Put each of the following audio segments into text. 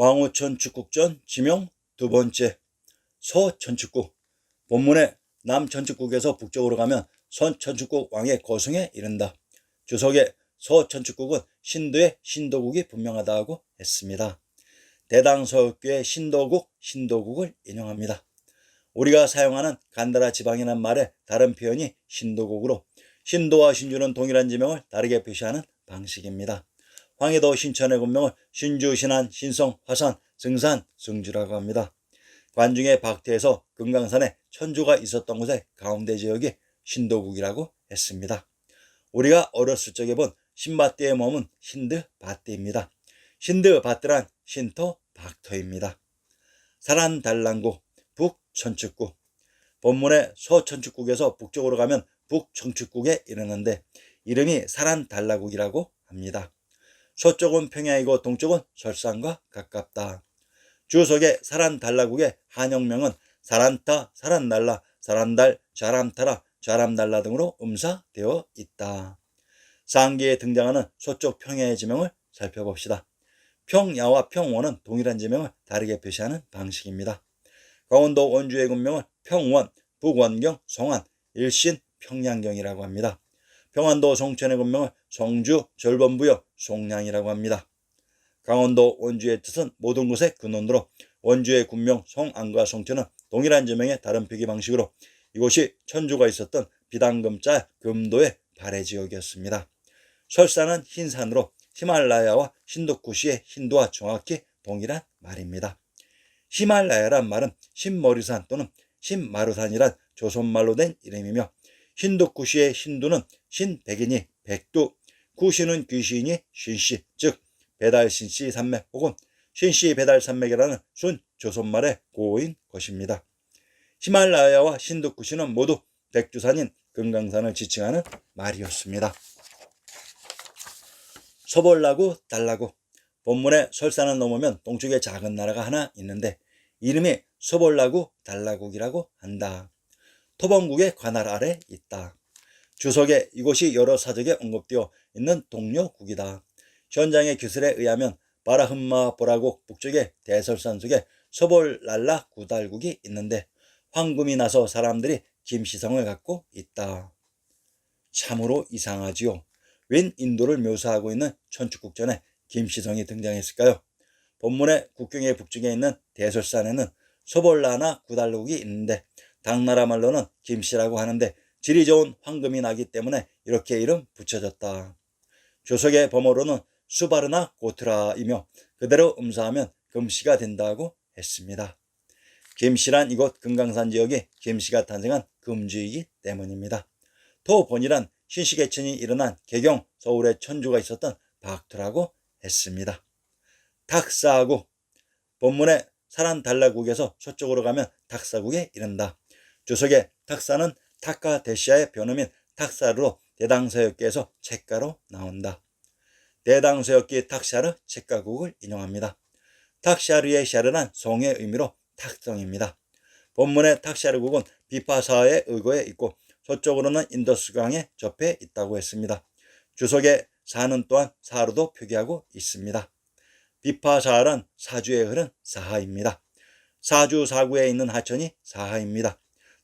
왕후천축국전 지명 두 번째. 서천축국. 본문의 남천축국에서 북쪽으로 가면 서천축국 왕의 거성에 이른다. 주석에 서천축국은 신도의 신도국이 분명하다고 했습니다. 대당서역교의 신도국을 인용합니다. 우리가 사용하는 간다라 지방이란 말의 다른 표현이 신도국으로 신도와 신주는 동일한 지명을 다르게 표시하는 방식입니다. 황해도 신천의 군명을 신주, 신안, 신성, 화산, 승산, 승주라고 합니다. 관중의 박태에서 금강산에 천주가 있었던 곳의 가운데 지역이 신도국이라고 했습니다. 우리가 어렸을 적에 본 신밭대의 몸은 신드밭대입니다. 신드밭대란 신터 박터입니다. 사란달랑구 북천축국. 본문의 서천축국에서 북쪽으로 가면 북천축국에 이르는데 이름이 사란달라국이라고 합니다. 서쪽은 평야이고 동쪽은 설산과 가깝다. 주석의 사란달라국의 한영명은 사란타, 사란날라, 사란달, 좌람타라, 좌람달라 등으로 음사되어 있다. 상기에 등장하는 서쪽 평야의 지명을 살펴봅시다. 평야와 평원은 동일한 지명을 다르게 표시하는 방식입니다. 강원도 원주의 군명을 평원, 북원경, 송안, 일신, 평양경이라고 합니다. 평안도 송천의 군명을 송주, 절번부여, 송량이라고 합니다. 강원도 원주의 뜻은 모든 곳의 근원으로 원주의 군명 송안과 송천은 동일한 지명의 다른 표기 방식으로 이곳이 천주가 있었던 비단금자 금도의 발해 지역이었습니다. 설산은 흰산으로 히말라야와 힌두쿠시의 힌두와 정확히 동일한 말입니다. 히말라야란 말은 신머리산 또는 신마루산이란 조선말로 된 이름이며 힌두쿠시의 힌두는 신백인이 백두, 쿠시는 귀신이 신씨, 즉 배달신씨 산맥 혹은 신씨 배달산맥이라는 순 조선말의 고어인 것입니다. 히말라야와 힌두쿠시는 모두 백두산인 금강산을 지칭하는 말이었습니다. 서벌나구, 달라구. 본문의 설산을 넘으면 동쪽에 작은 나라가 하나 있는데 이름이 서벌나구, 달라국이라고 한다. 토범국의 관할 아래 있다. 주석에 이곳이 여러 사적에 언급되어 있는 동료국이다. 현장의 기술에 의하면 바라흠마 보라국 북쪽의 대설산 속에 서벌랄라 구달국이 있는데 황금이 나서 사람들이 김시성을 갖고 있다. 참으로 이상하지요. 웬 인도를 묘사하고 있는 천축국전에 김시성이 등장했을까요? 본문의 국경의 북쪽에 있는 대설산에는 서벌라나 구달국이 있는데 당나라 말로는 김씨라고 하는데 질이 좋은 황금이 나기 때문에 이렇게 이름 붙여졌다. 조석의 범어로는 수바르나 고트라이며 그대로 음사하면 금씨가 된다고 했습니다. 김씨란 이곳 금강산 지역이 김씨가 탄생한 금주이기 때문입니다. 토본이란 신시개천이 일어난 개경 서울에 천주가 있었던 박토라고 했습니다. 탁사국. 본문의 사란달라국에서 서쪽으로 가면 탁사국에 이른다. 주석에 탁사는 타카데시아의 변음인 탁사르로 대당서역기에서 책가로 나온다. 대당서역기 탁샤르 책가국을 인용합니다. 탁샤르의 샤르란 성의 의미로 탁성입니다. 본문의 탁샤르국은 비파사의 의거에 있고 서쪽으로는 인더스강에 접해 있다고 했습니다. 주석에 사는 또한 사로도 표기하고 있습니다. 비파사란 사주에 흐른 사하입니다. 사주 사구에 있는 하천이 사하입니다.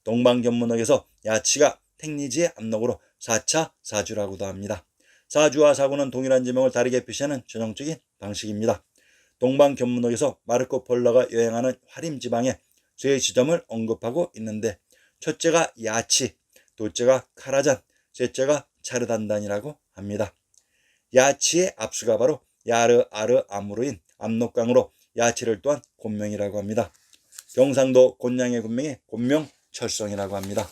동방견문학에서 야치가 택리지의 압록으로 사차 사주라고도 합니다. 사주와 사구는 동일한 지명을 다르게 표시하는 전형적인 방식입니다. 동방견문학에서 마르코 폴로가 여행하는 화림지방에 세 지점을 언급하고 있는데 첫째가 야치, 둘째가 카라잔, 셋째가 차르단단이라고 합니다. 야치의 앞수가 바로 야르 아르 아무르인 압록강으로 야치를 또한 곤명이라고 합니다. 경상도 곤양의 곤명이 곤명철성이라고 합니다.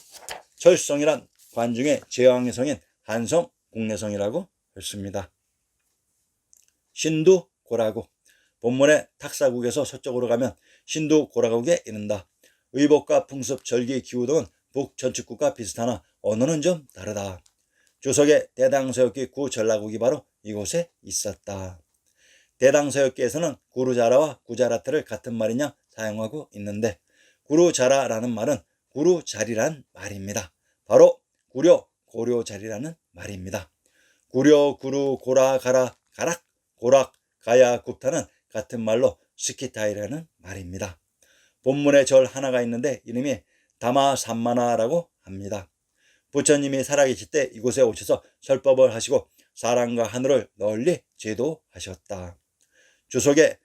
철성이란 관중의 제왕의 성인 한성 국내성이라고 했습니다. 신두고라국. 본문의 탁사국에서 서쪽으로 가면 신두고라국에 이른다. 의복과 풍습, 절기, 기후 등은 북천축국과 비슷하나 언어는 좀 다르다. 주석의 대당서역기 구전라국이 바로 이곳에 있었다. 대당서역기에서는 구루자라와 구자라트를 같은 말이냐 사용하고 있는데 구루자라라는 말은 구루자리란 말입니다. 바로 구려, 고려자리라는 말입니다. 구려, 구루, 고라, 가라, 가락, 고락, 가야, 굽타는 같은 말로 스키타이라는 말입니다. 본문에 절 하나가 있는데 이름이 다마산마나라고 합니다. 부처님이 살아계실 때 이곳에 오셔서 설법을 하시고 사람과 하늘을 널리 제도하셨다. 주석에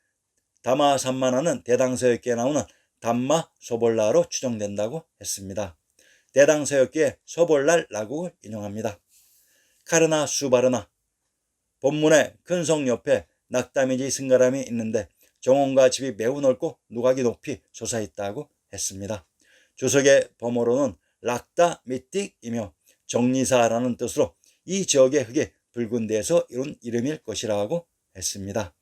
다마산마나는 대당서역기에 나오는 담마 소볼라로 추정된다고 했습니다. 대당서역기의 소볼랄 라국을 인용합니다. 카르나 수바르나. 본문에 큰 성 옆에 낙다미지 승가람이 있는데 정원과 집이 매우 넓고 누각이 높이 솟아있다고 했습니다. 주석의 범어로는 락다 미틱이며 정리사라는 뜻으로 이 지역의 흙이 붉은 데에서 이룬 이름일 것이라고 했습니다.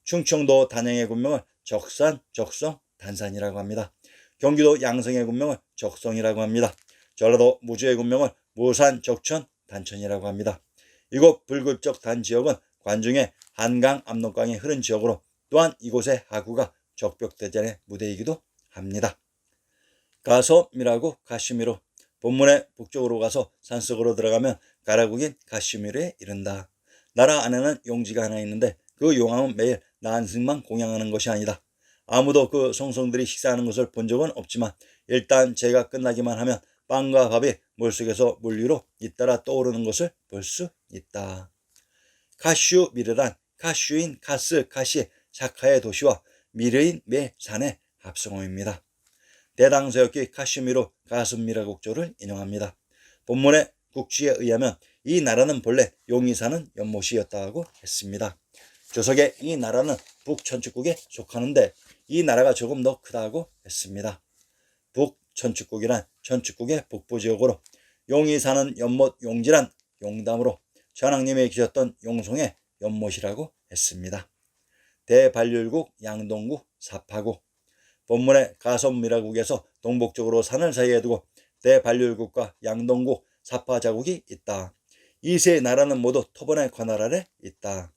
충청도 단양의 군명을 적산, 적성, 단산이라고 합니다. 경기도 양성의 군명을 적성이라고 합니다. 전라도 무주의 군명을 무산, 적천, 단천이라고 합니다. 이곳 불급적 단지역은 관중의 한강, 압록강이 흐른 지역으로 또한 이곳의 하구가 적벽대전의 무대이기도 합니다. 가섬이라고 가슈미로. 본문의 북쪽으로 가서 산속으로 들어가면 가라국인 가슈미르에 이른다. 나라 안에는 용지가 하나 있는데 그 용암은 매일 난승만 공양하는 것이 아니다. 아무도 그 성성들이 식사하는 것을 본 적은 없지만 일단 제가 끝나기만 하면 빵과 밥이 물속에서 물 위로 잇따라 떠오르는 것을 볼 수 있다. 가슈미르란 가슈인 카스, 카시, 사카의 도시와 미르인 매 산의 합성어입니다. 대당서역기 카슈미르 가슴미라 국조를 인용합니다. 본문의 국지에 의하면 이 나라는 본래 용이 사는 연못이었다고 했습니다. 주석에 이 나라는 북천축국에 속하는데 이 나라가 조금 더 크다고 했습니다. 북천축국이란 천축국의 북부지역으로 용이 사는 연못 용지란 용담으로 전왕님이 계셨던 용송의 연못이라고 했습니다. 대반율국 양동국 사파국. 본문의 가섬미라국에서 동북쪽으로 산을 사이에 두고 대반율국과 양동국 사파자국이 있다. 이 세 나라는 모두 토번의 관할 아래 있다.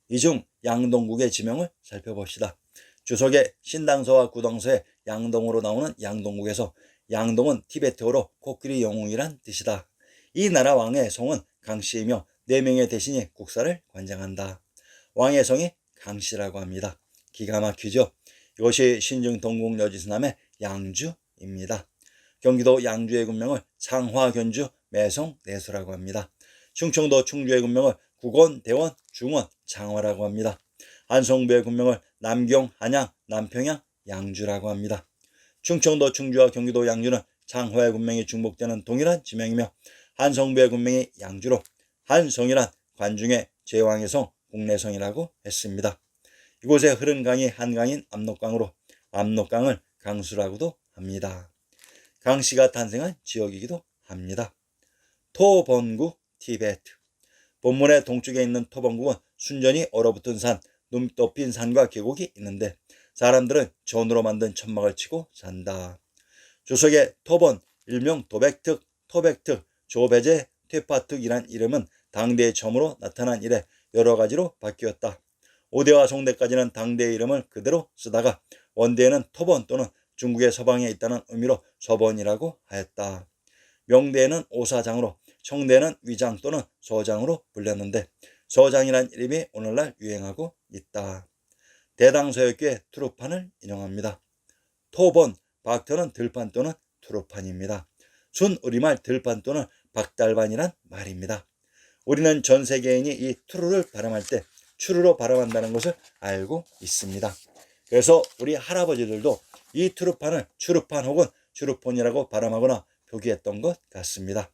이 중 양동국의 지명을 살펴봅시다. 주석의 신당서와 구당서에 양동으로 나오는 양동국에서 양동은 티베트어로 코끼리 영웅이란 뜻이다. 이 나라 왕의 성은 강씨이며 4명의 대신이 국사를 관장한다. 왕의 성이 강씨라고 합니다. 기가 막히죠. 이것이 신증 동국 여지스남의 양주입니다. 경기도 양주의 군명을 창화견주 매성 내수라고 합니다. 충청도 충주의 군명을 국원, 대원, 중원, 장화라고 합니다. 한성부의 군명을 남경, 한양, 남평양, 양주라고 합니다. 충청도 충주와 경기도 양주는 창화의 군명이 중복되는 동일한 지명이며 한성부의 군명이 양주로 한성이란 관중의 제왕의 성, 국내성이라고 했습니다. 이곳에 흐른 강이 한강인 압록강으로 압록강을 강수라고도 합니다. 강씨가 탄생한 지역이기도 합니다. 토번국 티베트. 본문의 동쪽에 있는 토번국은 순전히 얼어붙은 산, 눈 덮인 산과 계곡이 있는데 사람들은 전으로 만든 천막을 치고 산다. 주석의 토번, 일명 도백특, 토백특, 조배제, 퇴파특이란 이름은 당대의 처음으로 나타난 이래 여러 가지로 바뀌었다. 오대와 송대까지는 당대의 이름을 그대로 쓰다가 원대에는 토번 또는 중국의 서방에 있다는 의미로 서번이라고 하였다. 명대에는 오사장으로, 청대는 위장 또는 서장으로 불렸는데 서장이란 이름이 오늘날 유행하고 있다. 대당서역기의 투르판을 인용합니다. 토번, 박터는 들판 또는 투르판입니다. 순우리말 들판 또는 박달반이란 말입니다. 우리는 전 세계인이 이 투르를 발음할 때 추르로 발음한다는 것을 알고 있습니다. 그래서 우리 할아버지들도 이 투르판을 추르판 혹은 추르폰이라고 발음하거나 표기했던 것 같습니다.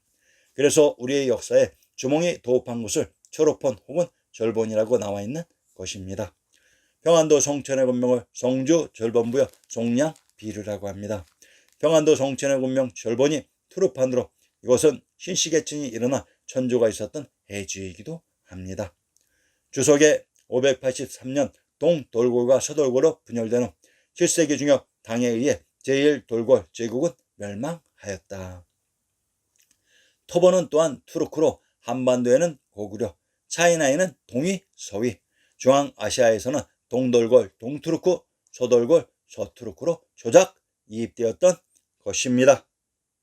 그래서 우리의 역사에 주몽이 도읍한 곳을 초록폰 혹은 절본이라고 나와 있는 것입니다. 평안도 성천의 군명을 성주 절본부여 송량 비르라고 합니다. 평안도 성천의 군명 절본이 투르판으로 이것은 신시계층이 일어나 천조가 있었던 해주이기도 합니다. 주석의 583년 동돌골과 서돌골로 분열된 후 7세기 중엽 당에 의해 제1돌골 제국은 멸망하였다. 토번은 또한 투르크로 한반도에는 고구려, 차이나에는 동위, 서위, 중앙아시아에서는 동돌골, 동투르크, 서돌골, 서투르크로 조작 이입되었던 것입니다.